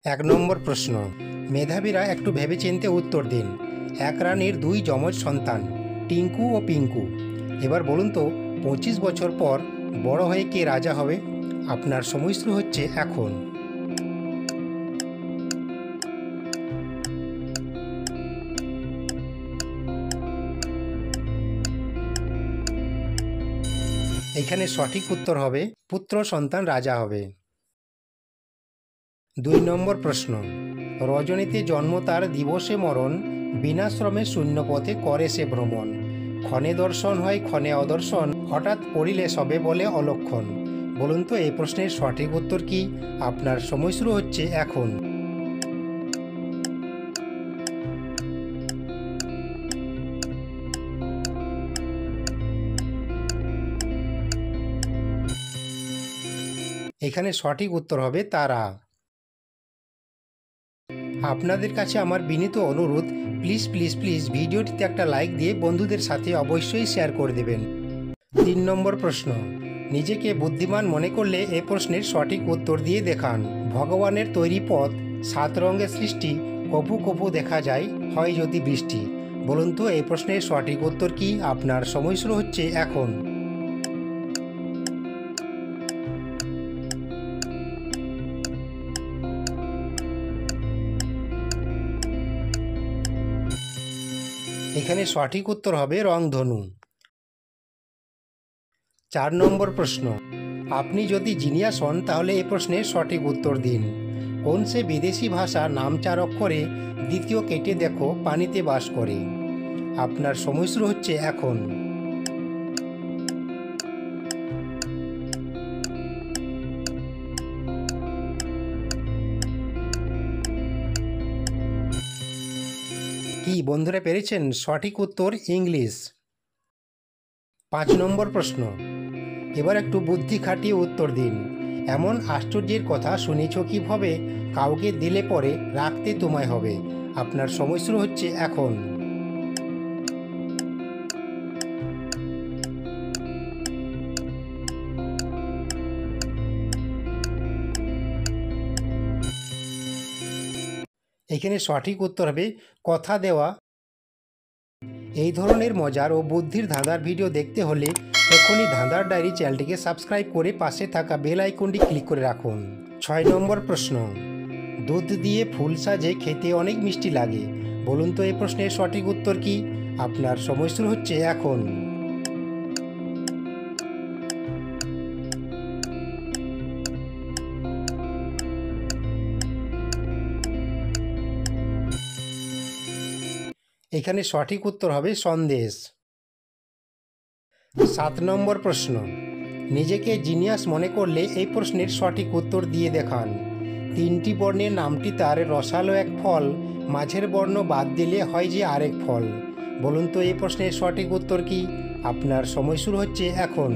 এক নম্বর প্রশ্ন, মেধাবীরা একটু ভেবেচিন্তে উত্তর দিন। এক রানীর দুই যমজ সন্তান, টিঙ্কু ও পিঙ্কু। এবার বলুন তো 25 বছর পর বড় হয়ে কে রাজা হবে? আপনার সময় শুরু হচ্ছে এখন। এখানে সঠিক উত্তর হবে পুত্র সন্তান রাজা হবে। 2 নম্বর প্রশ্ন, রজনীতে জন্ম তার দিবসে মরণ, বিনাশ্রমে শূন্যপথে করে সে ভ্রমণ। ক্ষণে দর্শন হয় ক্ষণে অদর্শন, হঠাৎ পড়িলে সবে বলে অলক্ষণ। বলুন তো এই প্রশ্নের সঠিক উত্তর কি? আপনার সময় শুরু হচ্ছে এখন। এখানে সঠিক উত্তর হবে তারা। আপনাদের কাছে আমার বিনীত অনুরোধ, প্লিজ প্লিজ প্লিজ ভিডিওটিতে একটা লাইক দিয়ে বন্ধুদের সাথে অবশ্যই শেয়ার করে দেবেন। 3 নম্বর প্রশ্ন, নিজেকে বুদ্ধিমান মনে করলে এ প্রশ্নের সঠিক উত্তর দিয়ে দেখান। ভগবানের তৈরি পথ, 7 রঙের সৃষ্টি, কপু কপু দেখা যায় হয় যদি বৃষ্টি। বলুন তো এই প্রশ্নের সঠিক উত্তর কি? আপনার সময় শুরু হচ্ছে এখন। এখানে সঠিক উত্তর হবে রংধনু। 4 নম্বর প্রশ্ন, আপনি যদি জিনিয়াস হন তাহলে এই প্রশ্নের সঠিক উত্তর দিন। কোন সে বিদেশি ভাষা নাম 4 অক্ষরে, দ্বিতীয় কেটে দেখো পানিতে বাস করে। আপনার সময় শুরু হচ্ছে এখন। কি বন্ধুরা পেরেছেন? সঠিক উত্তর ইংলিশ। 5 নম্বর প্রশ্ন, এবার একটু বুদ্ধি খাটিয়ে উত্তর দিন। এমন আশ্চর্যের কথা শুনেছ কিভাবে, কাউকে দিলে পরে রাখতে তোমায় হবে। আপনার সময় শুরু হচ্ছে এখন। এখানে সঠিক উত্তর হবে কথা দেওয়া। এই ধরনের মজার ও বুদ্ধির ধাঁধার ভিডিও দেখতে হলে এখনই ধাঁধার ডায়েরি চ্যানেলটিকে সাবস্ক্রাইব করে পাশে থাকা বেল আইকনটি ক্লিক করে রাখুন। 6 নম্বর প্রশ্ন, দুধ দিয়ে ফুল সাজে খেতে অনেক মিষ্টি লাগে। বলুন তো এই প্রশ্নের সঠিক উত্তর কি? আপনার সময় শুরু হচ্ছে এখন। এখানে সঠিক উত্তর হবে সন্দেশ। 7 নম্বর প্রশ্ন, নিজেকে জিনিয়াস মনে করলে এই প্রশ্নের সঠিক উত্তর দিয়ে দেখান। 3টি বর্ণের নামটি তার রসালো এক ফল, মাঝের বর্ণ বাদ দিলে হয় যে আরেক ফল। বলুন তো এই প্রশ্নের সঠিক উত্তর কি? আপনার সময় শুরু হচ্ছে এখন।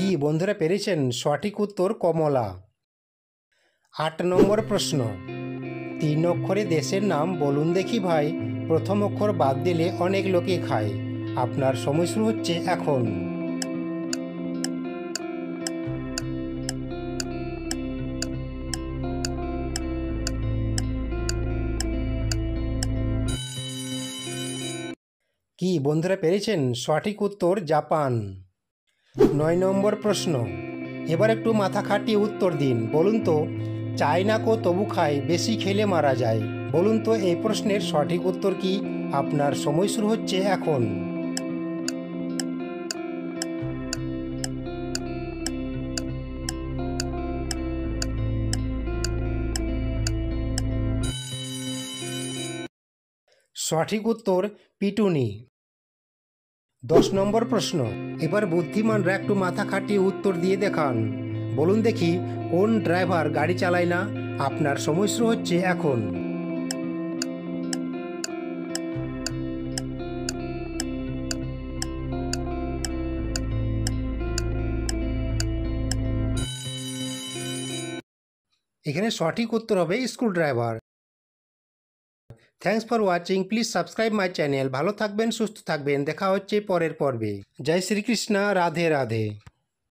কি বন্ধুরা পেরেছেন? সঠিক উত্তর কমলা। 8 নম্বর প্রশ্ন, 3 অক্ষরে দেশের নাম বলুন দেখি ভাই, প্রথম অক্ষর বাদ দিলে অনেক লোকে খায়। আপনার সময় শুরু হচ্ছে এখন। কি বন্ধুরা পেরেছেন? সঠিক উত্তর জাপান। 9 নম্বর প্রশ্ন, এবার একটু মাথা খাটিয়ে উত্তর দিন। বলুন তো চায় না কো তবু খায়, বেশি খেলে মারা যায়। বলুন তো এই প্রশ্নের সঠিক উত্তর কি? আপনার সময় শুরু হচ্ছে এখন। সঠিক উত্তর পিটুনি। 10 নম্বর প্রশ্ন, এবার বুদ্ধিমানরা একটু মাথা খাটিয়ে উত্তর দিয়ে দেখান। বলুন দেখি কোন ড্রাইভার গাড়ি চালায় না? আপনার সময় শুরু হচ্ছে এখন। এখানে সঠিক উত্তর হবে screw driver. Thanks for watching, please subscribe my channel. ভালো থাকবেন, সুস্থ থাকবেন, দেখা হচ্ছে পরের পর্বে। জয় শ্রীকৃষ্ণ, রাধে রাধে।